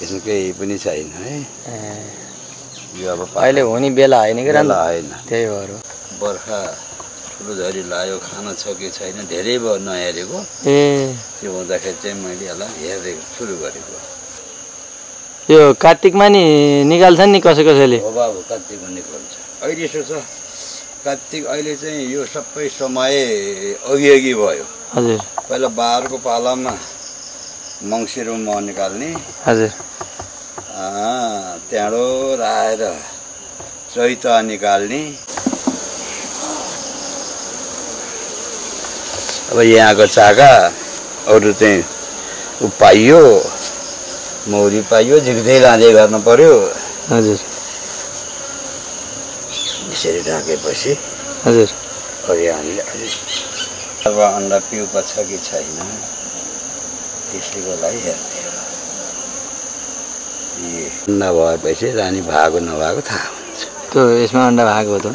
यसमा केही पनि छैन है। यो अब अहिले हुने बेला होइन कि बेला होइन, त्यही भएर बर्खा ठुलो झरी लाग्यो, खाना छ कि छैन धेरै भयो नहेरेको। त्यो हुँदाखेरि चाहिँ मैले यसलाई हेर्दै सुरु गरेको। यो कार्तिकमा नि निकाल्छन् नि कसैले? हो बाबु, कार्तिकमा निकाल्छ। अहिले यसो छ, कार्तिक अहिले चाहिँ यो सबै समय अघि भयो। हजुर, पहिला बारको पालामा मङ्सिरमा मह निकाल्ने। हजुर, त्यहाँडो आएर चैत निकाल्ने। अब यहाँको चाका अरू चाहिँ ऊ पाइयो, मौरी पाइयो, झिक्दै लाँदै गर्नु पर्यो। हजुर, यसरी ढाकेपछि हजुर, अहिले हामीले अब अन्डा पिउपा छ कि छैन त्यसैको लागि हेर्ने हो। अन्डा भएपछि रानी भएको नभएको थाहा हुन्छ। त्यो यसमा अन्डा भएको हो त?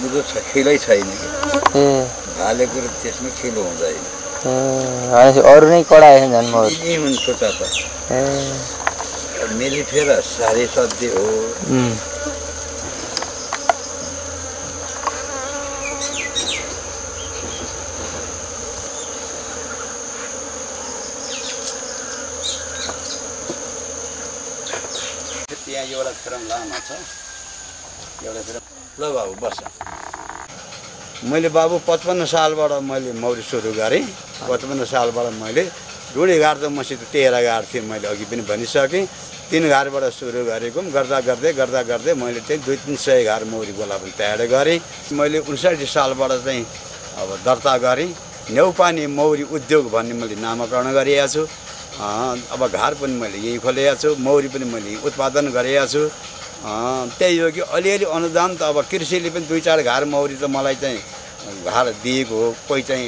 दुधो छ, खिलै छैन कि भाले कुरो त्यसमा खिलो हुँदैन। अरू नै कडाएछ झन् मौरी। यही हुन्छ त मेली फेर साह्रै सध्य हो। त्यहाँ एउटा फ्रेम लामा छ, एउटा फ्रेम। ल बाबु बस। मैले बाबु 55 सालबाट मैले मौरी सुरु गरेँ। 55 सालबाट मैले ढुँडी घाट त मसित 13 घाट थिएँ। मैले अघि पनि भनिसकेँ। 3 घाटबाट सुरु गरेको गर्दा गर्दै मैले चाहिँ 200-300 घाट मौरी गोला पनि तयार गरेँ। मैले 59 सालबाट चाहिँ अब दर्ता गरेँ। नेउपानी मौरी उद्योग भन्ने मैले नामाकरण गरेको छु। अब घाट पनि मैले यही खोलेको छु, मौरी पनि मैले उत्पादन गरेको छु। त्यही हो कि अलिअलि अनुदान त अब कृषिले पनि 2-4 घाट मौरी त मलाई चाहिँ घाट दिएको हो। कोही चाहिँ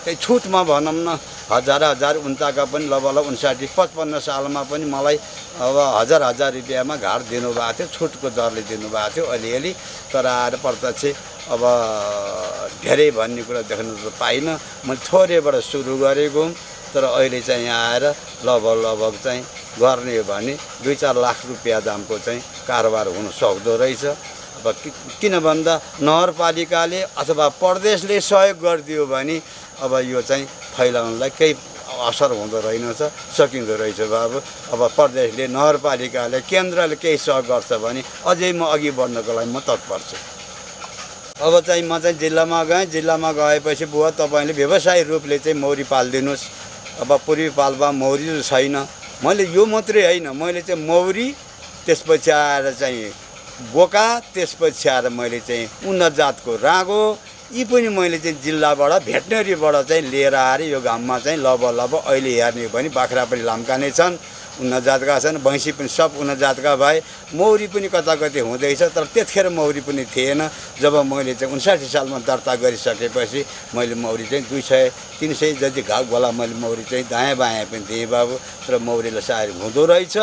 त्यही छुटमा भनौँ न हजार उन्ताका पनि लगभग 59-55 सालमा पनि मलाई अब हजार रुपियाँमा घाट दिनुभएको थियो, छुटको दरले दिनुभएको थियो अलिअलि। तर आएर प्रत्यक्ष अब धेरै भन्ने कुरा देख्न त पाइनँ। मैले थोरैबाट सुरु गरेको, तर अहिले चाहिँ यहाँ आएर लगभग चाहिँ गर्ने हो भने 2-4 लाख रुपियाँ दामको चाहिँ कारोबार हुन सक्दो रहेछ। अब किन भन्दा नगरपालिकाले अथवा प्रदेशले सहयोग गरिदियो भने अब यो चाहिँ फैलाउनलाई केही असर हुँदो रहेनछ, सकिँदो रहेछ बाबु। अब प्रदेशले, नगरपालिकाले, केन्द्रले केही सहयोग गर्छ भने अझै म अघि बढ्नको लागि म तत्पर छु। अब चाहिँ म चाहिँ जिल्लामा गएँ। जिल्लामा गएपछि बुवा तपाईँले व्यवसायिक रूपले चाहिँ मौरी पालिदिनुहोस्। अब पूर्वी पाल्पा मौरी छैन। मैले यो मात्रै होइन, मैले चाहिँ मौरी, त्यसपछि आएर चाहिँ बोका, त्यसपछि आएर मैले चाहिँ उन्नत जातको रागो, यी पनि मैले चाहिँ जिल्लाबाट भेटनरीबाट चाहिँ लिएर आएर यो घाममा चाहिँ लगभग अहिले हेर्ने हो भने बाख्रा पनि लाम्का नै छन्, उन्नत जातका छन्, भैँसी पनि सब उन्नत जातका भए। मौरी पनि कता हुँदैछ, तर त्यतिखेर मौरी पनि थिएन। जब मैले चाहिँ 59 सालमा दर्ता गरिसकेपछि मैले मौरी चाहिँ 200-300 जति घाउ गोला मैले मौरी चाहिँ दायाँ बायाँ पनि दिएँ बाबु। तर मौरीलाई सायद हुँदो रहेछ।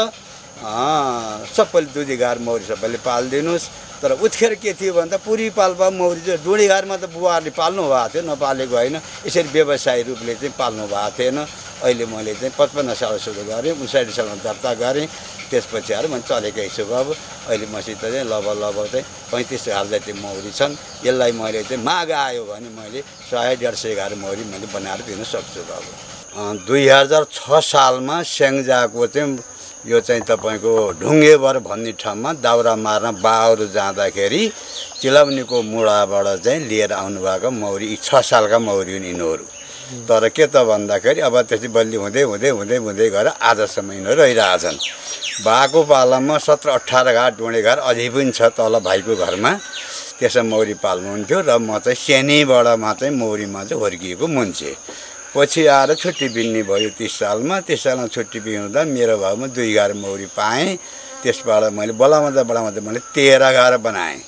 सबैले दुधीघार मौरी सबैले पालिदिनुहोस्। तर उतिखेर के थियो भन्दा पूर्वी पाल्पा मौरी चाहिँ ढुँडीघारमा त बुवाहरूले पाल्नु भएको थियो, नपालेको होइन। यसरी व्यवसायिक रूपले चाहिँ पाल्नु भएको थिएन। अहिले मैले चाहिँ 55 साल सुरु गरेँ, 59 सालमा दर्ता गरेँ। त्यसपछि आएर मैले चलेकै छु बाबु। अहिले मसित चाहिँ लगभग चाहिँ 35 घाट जति मौरी छन्। यसलाई मैले चाहिँ माग आयो भने मैले 100-150 घाट मौरी मैले बनाएर दिन सक्छु बाबु। 2006 सालमा स्याङ्जाको चाहिँ यो चाहिँ तपाईँको ढुङ्गेबर भन्ने ठाउँमा दाउरा मार्न बाहरू जाँदाखेरि चिलाउनीको मुढाबाट चाहिँ लिएर आउनुभएको मौरी 6 सालका मौरी हुन् यिनीहरू। तर के त भन्दाखेरि अब त्यसै बल्ली हुँदै गएर आजसम्म यिनीहरू रहिरहेछन्। भएको पालामा 17-18 घाट ढुँडे घर अझै पनि छ तल भाइको घरमा। त्यसमा मौरी पाल्नुहुन्थ्यो र म चाहिँ सानैबाटमा चाहिँ मौरीमा चाहिँ हुर्किएको मान्छे। पछि आएर छुट्टी बिन्ने भयो 30 सालमा। 30 सालमा छुट्टी बिहुँदा मेरो भाउमा 2 घार मौरी पाएँ। त्यसबाट मैले बढाउँदा मैले 13 घार बनाएँ।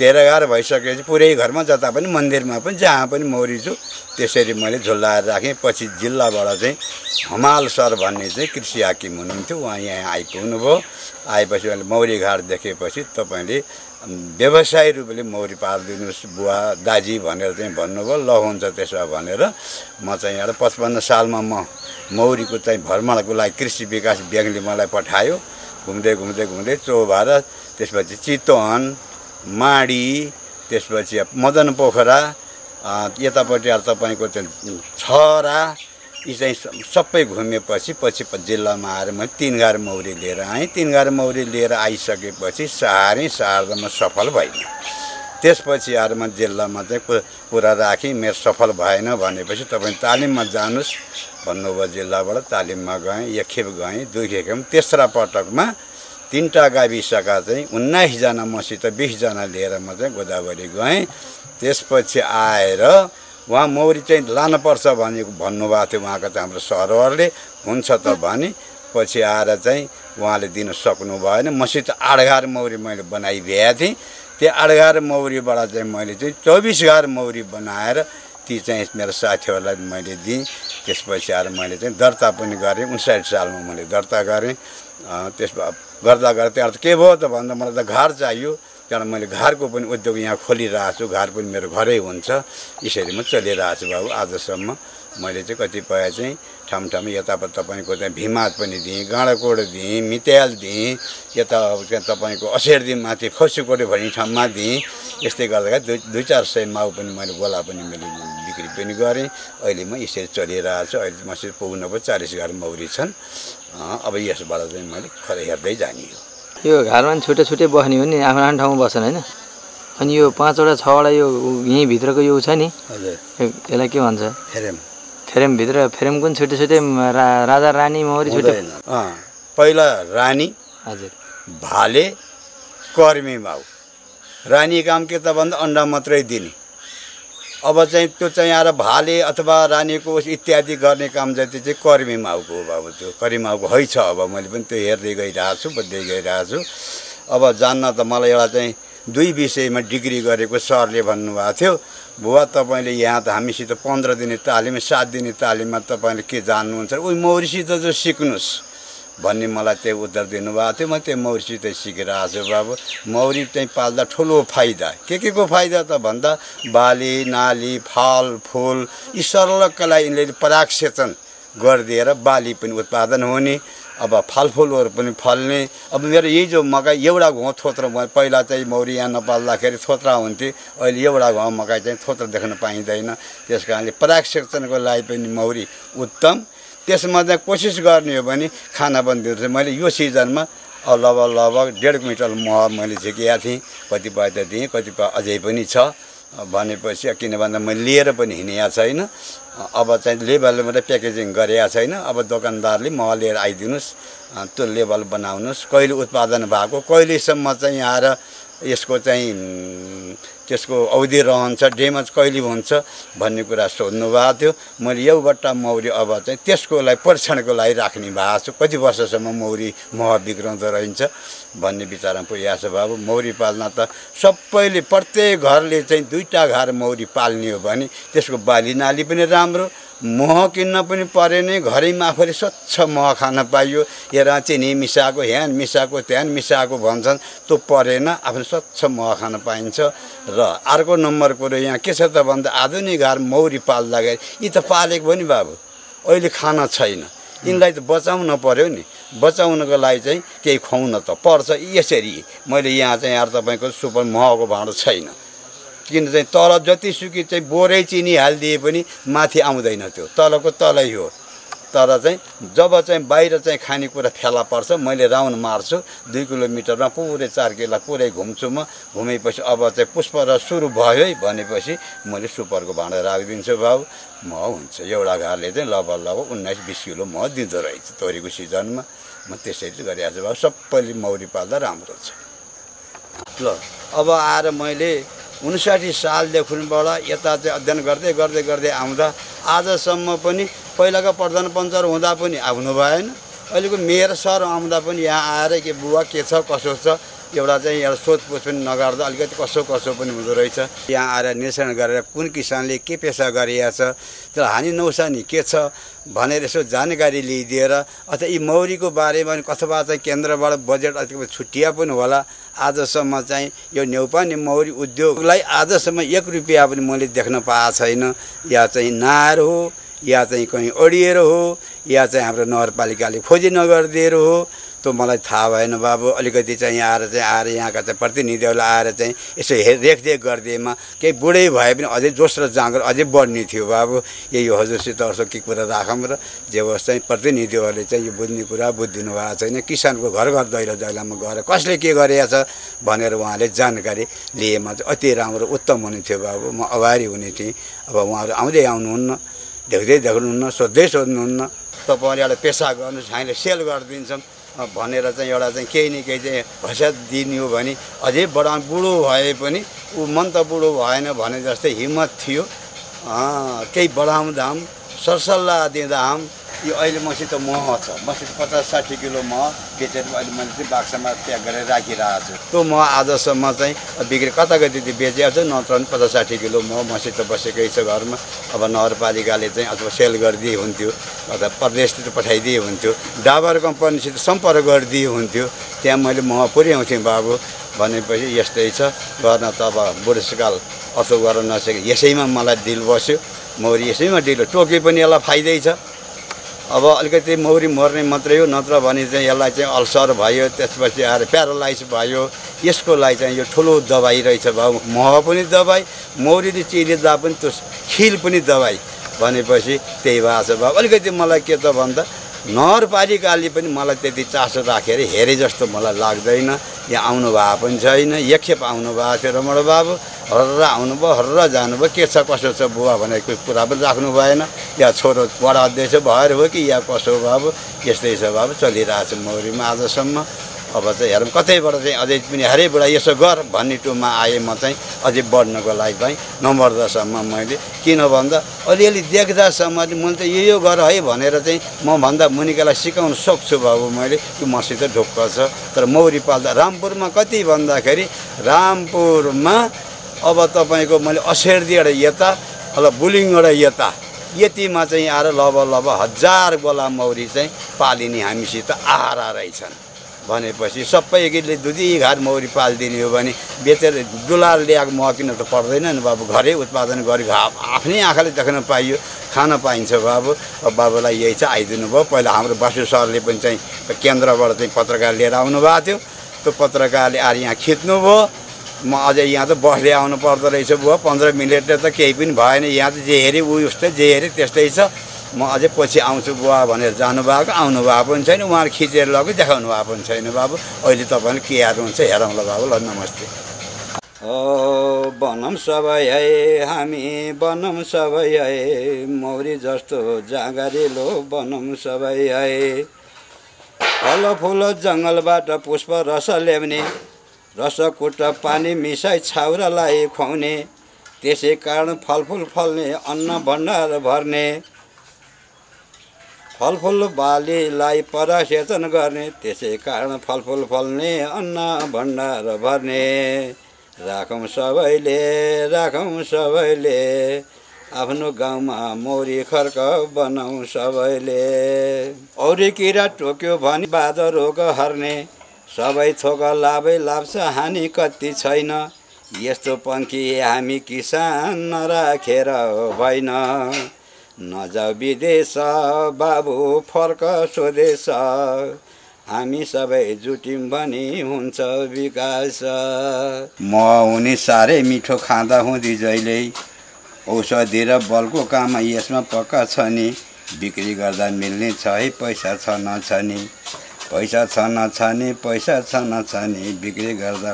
13 घार भइसकेपछि पुरै घरमा जता पनि मन्दिरमा पनि जहाँ पनि मौरी छु त्यसरी मैले झुल्लाएर राखेँ। पछि जिल्लाबाट चाहिँ हमाल सर भन्ने चाहिँ कृषि हाकिम हुनुहुन्थ्यो, उहाँ यहाँ आइपुग्नु भयो। आएपछि मैले मौरी घाट देखेपछि तपाईँले व्यवसायी रूपले मौरी पालिदिनुहोस् बुवा दाजी भनेर चाहिँ भन्नुभयो। ल हुन्छ त्यसो भनेर म चाहिँ यहाँ 55 सालमा म मौरीको चाहिँ भ्रमणको लागि कृषि विकास ब्याङ्कले मलाई पठायो। घुम्दै घुम्दै घुम्दै चौभार, त्यसपछि चितवन, माडी, त्यसपछि मदन पोखरा, यतापट्टि तपाईँको चाहिँ छहरा, यी चाहिँ सबै घुमेपछि पछि जिल्लामा आएर मैले 3 गार मौरी लिएर आएँ। 3 गार मौरी लिएर आइसकेपछि सार्दा म सफल भइनँ। त्यसपछि आएर म जिल्लामा चाहिँ कुरा राखेँ, मेरो सफल भएन भनेपछि तपाईँ तालिममा जानुहोस् भन्नुभयो। जिल्लाबाट तालिममा गएँ, एक खेप गएँ, 2 खेप। तेस्रा पटकमा 3टा गाविसका चाहिँ 19 जना मसित 20 जना लिएर म चाहिँ गोदावरी गएँ। त्यसपछि आएर उहाँ मौरी चाहिँ लानुपर्छ भन्नुभएको थियो उहाँको चाहिँ हाम्रो सरहरूले। हुन्छ त भने पछि आएर चाहिँ उहाँले दिन सक्नु भएन। मसित 8 गार मौरी मैले बनाइदिएको थिएँ। त्यो 8 गार मौरीबाट चाहिँ मैले चाहिँ 24 गार मौरी बनाएर ती चाहिँ मेरो साथीहरूलाई मैले दिएँ। त्यसपछि आएर मैले चाहिँ दर्ता पनि गरेँ। 59 सालमा मैले दर्ता गरेँ। त्यसमा गर्दा त्यहाँ के भयो त भन्दा मलाई त घर चाहियो। कारण मैले घरको पनि उद्योग यहाँ खोलिरहेको छु, घर पनि मेरो घरै हुन्छ। यसरी म चलिरहेको छु बाबु आजसम्म। मैले चाहिँ कतिपय चाहिँ ठाउँ यतापट्टि तपाईँको चाहिँ भिमात पनि दिएँ, गाँडाकोट दिएँ, मित्याल दिएँ, यता चाहिँ तपाईँको असेरदी माथि फौसीकोटे भन्ने ठाउँमा दिएँ। यस्तै गर्दा 200-400 माउ पनि मैले गोला पनि मैले बिक्री पनि गरेँ। अहिले म यसरी चलिरहेको छु। अहिले मसित पुग्नु पो 40 गार मौरी छन्। अब यसबाट चाहिँ मैले खरै हेर्दै जाने हो। यो घरमा छुट्टै छुट्टै बस्ने हो नि, आफ्नो आफ्नो ठाउँमा बस्छन् होइन। अनि यो 5वटा 6वटा यो यहीँभित्रको यो छ नि, हजुर, यसलाई के भन्छ? फेरेम। फेरेमभित्र फेरेम पनि छुट्टै छुट्टै राजा रानी मौरी छुट्टै? पहिला रानी, हजुर, भाले, कर्मी माउ। रानी काम के त भन्दा अन्डा मात्रै दिने। अब चाहिँ त्यो चाहिँ आएर भाले अथवा रानीको इत्यादि गर्ने काम जति चाहिँ कर्मी माउको हो बाबु। त्यो कर्मी माउको है छ। अब मैले पनि त्यो हेर्दै गइरहेको छु, बुझ्दै गइरहेको छु। अब जान्न त मलाई एउटा चाहिँ 2 विषयमा डिग्री गरेको सरले भन्नुभएको थियो, बुवा तपाईँले यहाँ त हामीसित 15 दिने तालिम, 7 दिने तालिममा तपाईँले के जान्नुहुन्छ, उही मौरीसित जो सिक्नुहोस् भन्ने मलाई त्यो उत्तर दिनुभएको थियो। म त्यो मौरीसित सिकिरहेको छु बाबु। मौरी चाहिँ पाल्दा ठुलो फाइदा के को फाइदा त भन्दा बाली, नाली, फल, फुल यी सर्लकलाई यिनले परागसेचन गरिदिएर बाली पनि उत्पादन हुने, अब फलफुलहरू पनि फल्ने। अब मेरो यही जो मकै एउटा घाउ थोत्रो पहिला चाहिँ मौरी यहाँ नपाल्दाखेरि थोत्रा हुन्थे, अहिले एउटा घाउ मकै चाहिँ थोत्रो देख्न पाइँदैन। त्यस कारणले परागसेचनको लागि पनि मौरी उत्तम। त्यसमा चाहिँ कोसिस गर्ने हो भने खाना पनि दिन्छ। मैले यो सिजनमा लगभग 1.5 क्विन्टल मह मैले झिकेका थिएँ। कतिपय त दिएँ, कतिपय अझै पनि छ भनेपछि किन भन्दा मैले लिएर पनि हिँडेको छैन। अब चाहिँ लेबलमा मात्रै प्याकेजिङ गरेका छैन। अब दोकानदारले मह लिएर आइदिनुहोस्, त्यो लेबल बनाउनुहोस्, कहिले उत्पादन भएको, कहिलेसम्म चाहिँ आएर यसको चाहिँ त्यसको अवधि रहन्छ, डेमेज कहिले हुन्छ भन्ने कुरा सोध्नु भएको थियो। मैले एउटा मौरी अब चाहिँ त्यसको लागि परीक्षणको लागि राख्ने भएको छु। कति वर्षसम्म मौरी मह बिग्राउँदो रहन्छ भन्ने विचारमा पुगेको छ बाबु। मौरी पाल्न त सबैले, प्रत्येक घरले चाहिँ 2टा घर मौरी पाल्ने हो भने त्यसको बाली नाली पनि राम्रो, मह किन्न पनि परेन, घरैमा आफूले स्वच्छ मह खान पाइयो। यहाँ चिनी मिसाएको, यहाँ मिसाएको, त्यहाँ मिसाएको भन्छन्, त्यो परेन, आफूले स्वच्छ मह खान पाइन्छ। र अर्को नम्बर कुरो यहाँ के छ त भन्दा आधुनिक घर मौरी पाल्दाखेरि यी त पालेको पनि बाबु अहिले खाना छैन, यिनलाई त बचाउन पर्यो नि। बचाउनको लागि चाहिँ केही खुवाउन त पर्छ। यसरी मैले यहाँ चाहिँ यार तपाईँको सुपर महको भाँडो छैन, किन चाहिँ तल जतिसुकै चाहिँ बोरै चिनी हालिदिए पनि माथि आउँदैन, त्यो तलको तलै हो। तर चाहिँ जब चाहिँ बाहिर चाहिँ खानेकुरा फेला पर्छ, मैले राउन्ड मार्छु 2 किलोमिटरमा पुरै 4 किलो पुरै घुम्छु म। घुमेपछि अब चाहिँ पुष्प र सुरु भयो है भनेपछि मैले सुपरको भाँडा राखिदिन्छु बाबु, मह हुन्छ। एउटा घरले चाहिँ लगभग 19-20 किलो मह दिँदो रहेछ तोरीको सिजनमा। म त्यसरी गरिरहेको छु बाबु। सबैले मौरी पाल्दा राम्रो छ। ल अब आएर मैले 59 सालदेखिबाट यता चाहिँ अध्ययन गर्दै गर्दै गर्दै आउँदा आजसम्म पनि पहिलाको प्रधान पञ्चर हुँदा पनि आउनु भएन। अहिलेको मेयर सर आउँदा पनि यहाँ आएर के बुवा के छ कसो छ एउटा चाहिँ एउटा सोधपुछ पनि नगर्दा अलिकति कसो पनि हुँदो रहेछ। यहाँ आएर निरीक्षण गरेर कुन किसानले के पेसा गरिएको छ, तर हानि नोक्सानी के छ भनेर यसो जानकारी लिइदिएर अथवा यी मौरीको बारेमा अथवा चाहिँ केन्द्रबाट बजेट अलिकति छुट्टिया पनि होला। आजसम्म चाहिँ यो न्यौपाने मौरी उद्योगलाई आजसम्म 1 रुपियाँ पनि मैले देख्न पाएको छैन। या चाहिँ नार हो या चाहिँ कहीँ अडिएर हो या चाहिँ हाम्रो नगरपालिकाले खोजी नगरिदिएर हो त्यो मलाई थाहा भएन बाबु। अलिकति चाहिँ आएर यहाँका चाहिँ प्रतिनिधिहरूले आएर चाहिँ यसो रेखदेख गरिदिएमा केही बुढै भए पनि अझै जोस र जाँगर अझै बढ्ने थियो बाबु। यही हजुरसित अर्को के कुरा राखौँ र जे होस् चाहिँ प्रतिनिधिहरूले चाहिँ यो बुझ्ने कुरा बुझिदिनु भएको छैन। किसानको घर घर दैलोमा गएर कसले के गरेछ भनेर उहाँले जानकारी लिएमा चाहिँ अति राम्रो उत्तम हुने थियो बाबु। म अगाडि हुने थिएँ। अब उहाँहरू आउँदै आउनुहुन्न, देख्दै देख्नुहुन्न, सोध्दै सोध्नुहुन्न। तपाईँले एउटा पेसा गर्नुहोस्, हामीले सेल गरिदिन्छौँ भनेर चाहिँ एउटा चाहिँ केही न केही चाहिँ भैसा दिनु भने अझै बुढो भए पनि ऊ मन त बुढो भएन भने जस्तै हिम्मत थियो। केही बढाउँदा सरसल्लाह दिँदा यो अहिले मसित मह छ, मसित 50-60 किलो मह बेचेर अहिले मैले चाहिँ बाक्सामा प्याक गरेर राखिरहेको छु। त्यो मह आजसम्म चाहिँ बिक्री कता कति बेचिएको छु, नत्र पनि 50-60 किलो मह मसित बसेकै छ घरमा। अब नगरपालिकाले चाहिँ अथवा सेल गरिदिए हुन्थ्यो अथवा प्रदेशतिर पठाइदिए हुन्थ्यो, डाबर कम्पनीसित सम्पर्क गरिदिए हुन्थ्यो, त्यहाँ मैले मह पुर्याउँथेँ बाबु। भनेपछि यस्तै छ, गर्न त अब बुढेसकाल अथवा गर्न नसके यसैमा मलाई डिल बस्यो। मौरी यसैमा डिल टोके पनि यसलाई फाइदै छ। अब अलिकति मौरी मर्ने मात्रै हो, नत्र भने चाहिँ यसलाई चाहिँ अल्सर भयो, त्यसपछि आएर प्यारालाइज भयो। यसको लागि चाहिँ यो ठुलो दबाई रहेछ बाबु। मह पनि दबाई, मौरीले चिरिँदा पनि त्यो खिल पनि दबाई भनेपछि त्यही भएको छ बाबु। अलिकति मलाई के त भन्दा नगरपालिकाले पनि मलाई त्यति चासो राखेर हेरे जस्तो मलाई लाग्दैन। यहाँ आउनु भएको पनि छैन, एकखेप आउनु भएको थियो रमण बाबु, हर्र आउनुभयो, हर्र जानुभयो। के छ कसो छ बुवा भनेको कुरा पनि राख्नु भएन। या छोरो वडा अध्यक्ष भएर हो कि या कसो बाबु, यस्तै छ बाबु, चलिरहेको छ मौरीमा आजसम्म। अब चाहिँ हेरौँ कतैबाट चाहिँ अझै पनि हरे बुढा यसो गर भन्ने टुमा आएँ म चाहिँ अझै बढ्नको लागि चाहिँ नमर्दासम्म मैले। किन भन्दा अलिअलि देख्दासम्म मैले त यो गर है भनेर चाहिँ म भन्दा मुनिकालाई सिकाउन सक्छु बाबु मैले। त्यो मसित ढुक्क छ। तर मौरी पाल्दा रामपुरमा कति भन्दाखेरि रामपुरमा अब तपाईँको मैले असेरदीबाट यता अब बुलिङबाट यता यतिमा चाहिँ आएर लब 1000 गोला मौरी चाहिँ पालिने हामीसित आहारा रहेछन्। भनेपछि सबैले दुधी घाट मौरी पालिदिने हो भने बेचेर डुलार ल्याएको मकिन त पर्दैन नि बाबु। घरै उत्पादन गरी आफ्नै आँखाले देख्न पाइयो, खान पाइन्छ बाबु। अब बाबुलाई यही चाहिँ आइदिनु भयो। पहिला हाम्रो बसु सरले पनि चाहिँ केन्द्रबाट चाहिँ पत्रकार लिएर आउनु भएको थियो। त्यो पत्रकारले आएर यहाँ खिच्नुभयो। म अझै यहाँ त बसले आउनु पर्दो रहेछ बुवा, 15 मिनटले त केही पनि भएन। यहाँ त जे हेऱ्यो उस्तै, जे हेऱ्यो त्यस्तै छ। म अझै पछि आउँछु बुवा भनेर जानुभएको, आउनु भएको पनि छैन। उहाँले खिचेर लगेर देखाउनु भएको पनि छैन बाबु। अहिले तपाईँले के हेर्नुहुन्छ हेरौँ ल बाबु। ल नमस्ते। ओ बनम सबै है हामी, बनम सबै है, मौरी जस्तो जाँगरिलो बनम सबै है। फल फुल जङ्गलबाट पुष्प रस ल्याउने, रस कुट पानी मिसाई छाउरालाई खुवाउने, त्यसै कारण फलफुल फल्ने अन्न भण्डार भर्ने, फलफुल बालीलाई परासेचन गर्ने, त्यसै कारण फलफुल फल्ने अन्न भण्डार भर्ने। राखौँ सबैले, राखौँ सबैले, आफ्नो गाउँमा मौरी खर्क बनाउँ सबैले। औरी किरा टोक्यो भने बाध रोग हर्ने, सबै थोक लाभै लाभ छ हानि कति छैन। यस्तो पङ्खी हामी किसान नराखेर भएन। नजाऊ विदेश बाबु फर्क स्वदेश, हामी सबै जुट्यौँ भने हुन्छ विकास। म हुने साह्रै मिठो खाँदा हुँदी जहिल्यै, औषधि र बलको काम यसमा पक्का छ नि। बिक्री गर्दा मिल्ने छ है पैसा छ नछ नि, पैसा छ नछ नि, पैसा छ नछ नि, बिक्री गर्दा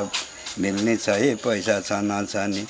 मिल्ने छ है पैसा छ नछ नि।